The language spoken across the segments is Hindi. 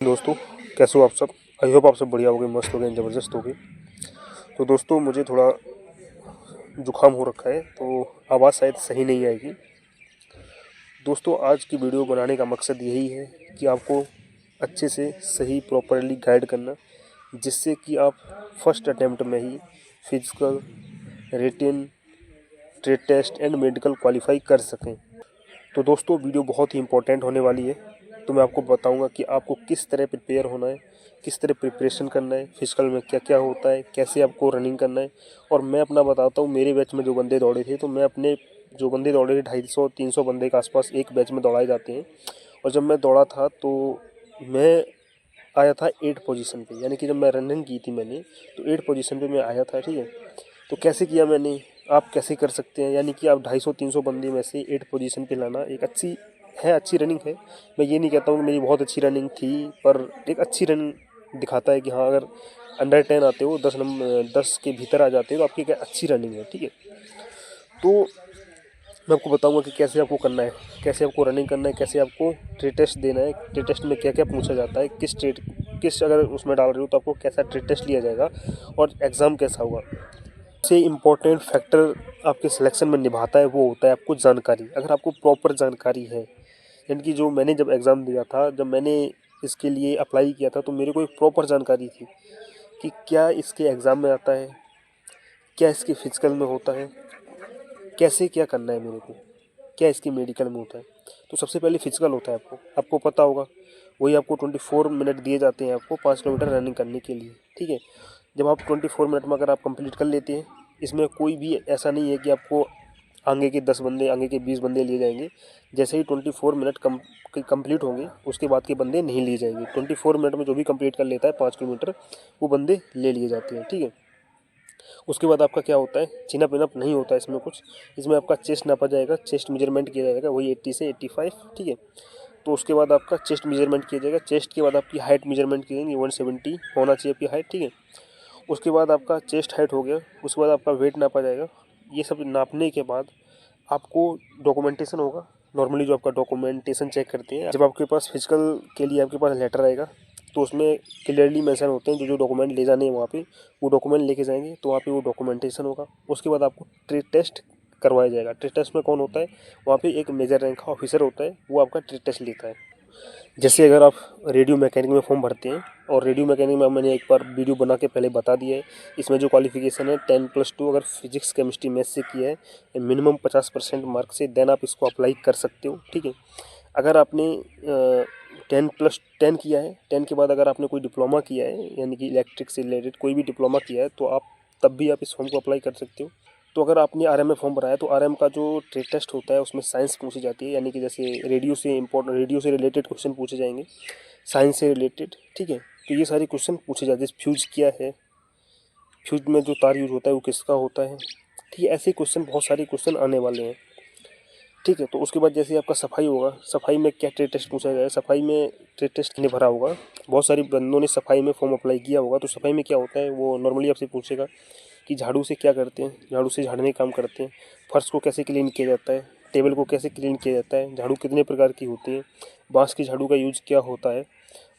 दोस्तों, कैसे हो आप सब। आई होप आप सब बढ़िया हो गए, मस्त हो गए, ज़बरदस्त हो गए। तो दोस्तों, मुझे थोड़ा जुकाम हो रखा है तो आवाज़ शायद सही नहीं आएगी। दोस्तों, आज की वीडियो बनाने का मकसद यही है कि आपको अच्छे से सही प्रॉपरली गाइड करना, जिससे कि आप फर्स्ट अटेम्प्ट में ही physical, written, trade test and medical qualify कर सकें। तो दोस्तों, वीडियो बहुत ही इंपॉर्टेंट होने वाली है। तो मैं आपको बताऊंगा कि आपको किस तरह प्रिपेयर होना है, किस तरह प्रिपरेशन करना है, फिजिकल में क्या क्या होता है, कैसे आपको रनिंग करना है। और मैं अपना बताता हूँ, मेरे बैच में जो बंदे दौड़े थे, तो मैं अपने जो बंदे दौड़े थे 250-300 बंदे के आसपास एक बैच में दौड़ाए जाते हैं। और जब मैं दौड़ा था तो मैं आया था 8 पोजीशन पे, यानी कि जब मैं रनिंग की थी मैंने तो 8 पोजीशन पे मैं आया था। ठीक है, तो कैसे किया मैंने, आप कैसे कर सकते हैं। यानी कि आप 250-300 बंदे में से 8 पोजीशन पे लाना एक अच्छी रनिंग है। मैं ये नहीं कहता हूँ कि मेरी बहुत अच्छी रनिंग थी, पर एक अच्छी रनिंग दिखाता है कि हाँ, अगर अंडर 10 आते हो, 10 के भीतर आ जाते हो तो आपकी क्या अच्छी रनिंग है। ठीक है, तो मैं आपको बताऊंगा कि कैसे आपको करना है, कैसे आपको रनिंग करना है, कैसे आपको ट्रेड टेस्ट देना है, ट्रेड टेस्ट में क्या क्या पूछा जाता है, किस अगर उसमें डाल रहे हो तो आपको कैसा ट्रेड टेस्ट लिया जाएगा और एग्ज़ाम कैसा होगा। सबसे इम्पोर्टेंट फैक्टर आपके सिलेक्शन में निभाता है वो होता है आपको जानकारी। अगर आपको प्रॉपर जानकारी है, यानी कि जो मैंने जब एग्ज़ाम दिया था, जब मैंने इसके लिए अप्लाई किया था, तो मेरे को एक प्रॉपर जानकारी थी कि क्या इसके एग्ज़ाम में आता है, क्या इसके फिजिकल में होता है, कैसे क्या करना है मेरे को, क्या इसकी मेडिकल में होता है। तो सबसे पहले फिजिकल होता है, आपको पता होगा। वही आपको 24 मिनट दिए जाते हैं आपको 5 किलोमीटर रनिंग करने के लिए। ठीक है, जब आप 24 मिनट में अगर आप कंप्लीट कर लेते हैं, इसमें कोई भी ऐसा नहीं है कि आपको आगे के 10 बंदे, आगे के 20 बंदे लिए जाएंगे। जैसे ही 24 मिनट कंप्लीट होंगे, उसके बाद के बंदे नहीं लिए जाएंगे। 24 मिनट में जो भी कंप्लीट कर लेता है 5 किलोमीटर, वो बंदे ले लिए जाते हैं। ठीक है, उसके बाद आपका क्या होता है, चिनअप विनअप नहीं होता है इसमें कुछ। इसमें आपका चेस्ट नापा जाएगा, चेस्ट मेजरमेंट किया जाएगा, वही 80 से 85। ठीक है, तो उसके बाद आपका चेस्ट मेजरमेंट किया जाएगा। चेस्ट के बाद आपकी हाइट मेजरमेंट की जाएगी, 170 होना चाहिए आपकी हाइट। ठीक है, उसके बाद आपका चेस्ट हाइट हो गया, उसके बाद आपका वेट नापा जाएगा। ये सब नापने के बाद आपको डॉक्यूमेंटेशन होगा। नॉर्मली जो आपका डॉक्यूमेंटेशन चेक करते हैं, जब आपके पास फिजिकल के लिए आपके पास लेटर आएगा तो उसमें क्लियरली मेंशन होते हैं जो जो डॉक्यूमेंट ले जाने हैं वहाँ पे, वो डॉक्यूमेंट लेके जाएंगे तो वहाँ पे वो डॉक्यूमेंटेशन होगा। उसके बाद आपको ट्रेड टेस्ट करवाया जाएगा। ट्रेड टेस्ट में कौन होता है, वहाँ पे एक मेजर रैंक का ऑफिसर होता है, वो आपका ट्रेड टेस्ट लेता है। जैसे अगर आप रेडियो मैकेनिक में फॉर्म भरते हैं, और रेडियो मैकेनिक में मैंने एक बार वीडियो बना के पहले बता दिया है, इसमें जो क्वालिफिकेशन है 10+2 अगर फिजिक्स केमिस्ट्री मैथ्स से किया है मिनिमम 50% मार्क से, देन आप इसको अप्लाई कर सकते हो। ठीक है, अगर आपने 10+10 किया है, 10 के बाद अगर आपने कोई डिप्लोमा किया है, यानी कि इलेक्ट्रिक से रिलेटेड कोई भी डिप्लोमा किया है, तो आप तब भी आप इस फॉर्म को अप्लाई कर सकते हो। तो अगर आपने आरएम में फॉर्म भरा है तो आरएम का जो ट्रेड टेस्ट होता है उसमें साइंस पूछी जाती है, यानी कि जैसे रेडियो से रिलेटेड क्वेश्चन पूछे जाएंगे, साइंस से रिलेटेड। ठीक है, तो ये सारे क्वेश्चन पूछे जाते हैं। फ्यूज क्या है, फ्यूज में जो तार यूज होता है वो किसका होता है। ठीक है, ऐसे क्वेश्चन, बहुत सारे क्वेश्चन आने वाले हैं। ठीक है, तो उसके बाद जैसे आपका सफाई होगा, सफाई में क्या ट्रेड टेस्ट पूछा जाएगा, सफाई में ट्रेड टेस्ट कितने भरा होगा। बहुत सारी बंदों ने सफाई में फॉर्म अप्लाई किया होगा, तो सफाई में क्या होता है वो नॉर्मली आपसे पूछेगा कि झाड़ू से क्या करते हैं, झाड़ू से झाड़ने का काम करते हैं। फर्श को कैसे क्लीन किया जाता है, टेबल को कैसे क्लीन किया जाता है, झाड़ू कितने प्रकार की होती है, बांस की झाड़ू का यूज क्या होता है,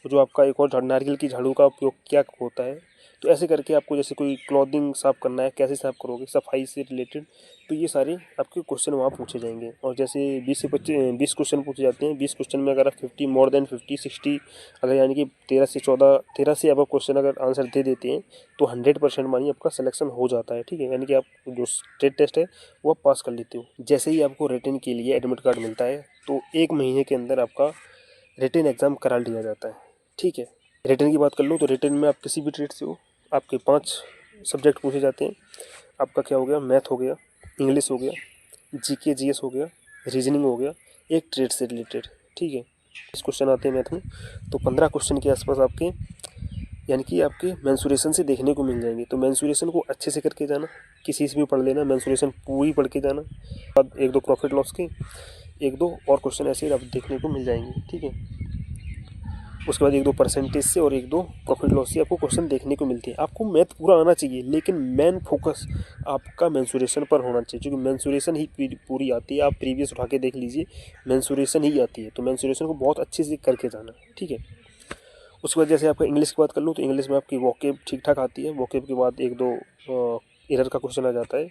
जो आपका एक और नारियल की झाड़ू का उपयोग क्या होता है। तो ऐसे करके आपको जैसे कोई क्लॉथिंग साफ़ करना है, कैसे साफ़ करोगे, सफाई से रिलेटेड, तो ये सारे आपके क्वेश्चन वहाँ पूछे जाएंगे। और जैसे 20 क्वेश्चन पूछे जाते हैं, 20 क्वेश्चन में अगर आप 50 मोर देन 50-60 अगर, यानी कि 13 से अब क्वेश्चन अगर आंसर दे देते हैं तो 100% मानिए आपका सिलेक्शन हो जाता है। ठीक है, यानी कि आप जो स्टेट टेस्ट है वो आप पास कर लेते हो। जैसे ही आपको रिटन के लिए एडमिट कार्ड मिलता है तो 1 महीने के अंदर आपका रिटन एग्ज़ाम करा लिया जाता है। ठीक है, रिटन की बात कर लूँ तो रिटन में आप किसी भी ट्रेड से हो, आपके 5 सब्जेक्ट पूछे जाते हैं। आपका क्या हो गया, मैथ हो गया, इंग्लिश हो गया, जीके जीएस हो गया, रीजनिंग हो गया, एक ट्रेड से रिलेटेड। ठीक है, 20 क्वेश्चन आते हैं मैथ में, तो 15 क्वेश्चन के आसपास आपके, यानी कि आपके मेंसुरेशन से देखने को मिल जाएंगे। तो मेंसुरेशन को अच्छे से करके जाना, किसी से भी पढ़ लेना, मेंसुरेशन पूरी पढ़ के जाना। बाद 1-2 प्रॉफिट लॉस के 1-2 और क्वेश्चन ऐसे ही आप देखने को मिल जाएंगे। ठीक है, उसके बाद 1-2 परसेंटेज से और 1-2 प्रॉफिट लॉस से आपको क्वेश्चन देखने को मिलते हैं। आपको मैथ पूरा आना चाहिए, लेकिन मेन फोकस आपका मेंसुरेशन पर होना चाहिए, क्योंकि मेंसुरेशन ही पूरी आती है। आप प्रीवियस उठा के देख लीजिए, मेंसुरेशन ही आती है, तो मेंसुरेशन को बहुत अच्छे से करके जाना। ठीक है, उसके बाद जैसे आपका इंग्लिश की बात कर लूँ तो इंग्लिश में आपकी वोकेब ठीक ठाक आती है। वोकेब के बाद एक दो एरर का क्वेश्चन आ जाता है।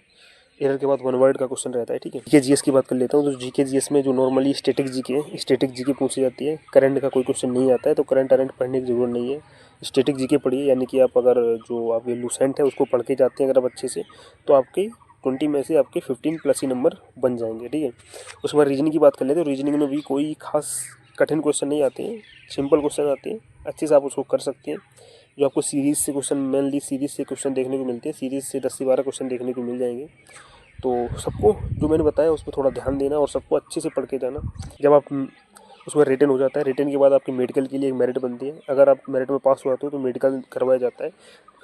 एरर के बाद वन वर्ड का क्वेश्चन रहता है। ठीक है, जीके जीएस की बात कर लेता हूँ। तो जीके जीएस में जो नॉर्मली स्टैटिक जीके पूछी जाती है। करंट का कोई क्वेश्चन नहीं आता है, तो करंट पढ़ने की जरूरत नहीं है। स्टैटिक जीके पढ़िए, यानी कि आप अगर जो आपके लूसेंट है उसको पढ़ के जाते हैं अगर आप अच्छे से, तो आपके 20 में से आपके 15 प्लस ही नंबर बन जाएंगे। ठीक है, उसके बाद रीजनिंग की बात कर लेते हैं। रीजनिंग में भी कोई खास कठिन क्वेश्चन नहीं आते हैं, सिंपल क्वेश्चन आते हैं, अच्छे से आप उसको कर सकते हैं। जो आपको सीरीज़ से क्वेश्चन, मेनली सीरीज़ से क्वेश्चन देखने को मिलते हैं, सीरीज़ से 10 से 12 क्वेश्चन देखने को मिल जाएंगे। तो सबको जो मैंने बताया उस पर थोड़ा ध्यान देना और सबको अच्छे से पढ़ के जाना। जब आप उसमें रिटन हो जाता है, रिटन के बाद आपकी मेडिकल के लिए एक मेरिट बनती है। अगर आप मेरिट में पास हो जाते हो तो मेडिकल करवाया जाता है।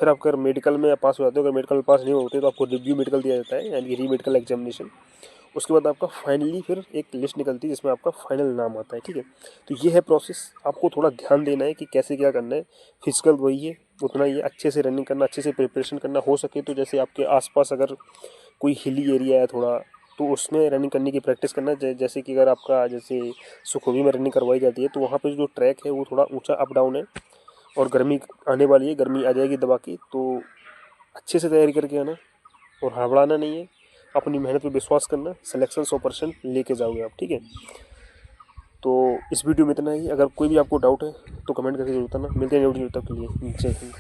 फिर आप अगर मेडिकल में पास हो जाते हो, अगर मेडिकल में पास नहीं होते तो आपको रिव्यू मेडिकल दिया जाता है, यानी कि री मेडिकल एग्जामिनेशन। उसके बाद आपका फाइनली फिर एक लिस्ट निकलती है जिसमें आपका फाइनल नाम आता है। ठीक है, तो ये है प्रोसेस। आपको थोड़ा ध्यान देना है कि कैसे क्या करना है। फिजिकल वही है, उतना ही है, अच्छे से रनिंग करना, अच्छे से प्रिपरेशन करना। हो सके तो जैसे आपके आसपास अगर कोई हिली एरिया है थोड़ा, तो उसमें रनिंग करने की प्रैक्टिस करना। जैसे कि अगर आपका जैसे सुखोवी में रनिंग करवाई जाती है तो वहाँ पे जो ट्रैक है वो थोड़ा ऊंचा अप डाउन है, और गर्मी आने वाली है, गर्मी आ जाएगी दबा की, तो अच्छे से तैयारी करके आना और घबराना नहीं है। अपनी मेहनत पे विश्वास करना, सिलेक्शन 100% लेके जाओगे आप। ठीक है, तो इस वीडियो में इतना ही। अगर कोई भी आपको डाउट है तो कमेंट करके जरूर बताना। मिलते हैं वीडियो तक के लिए, जय हिंद।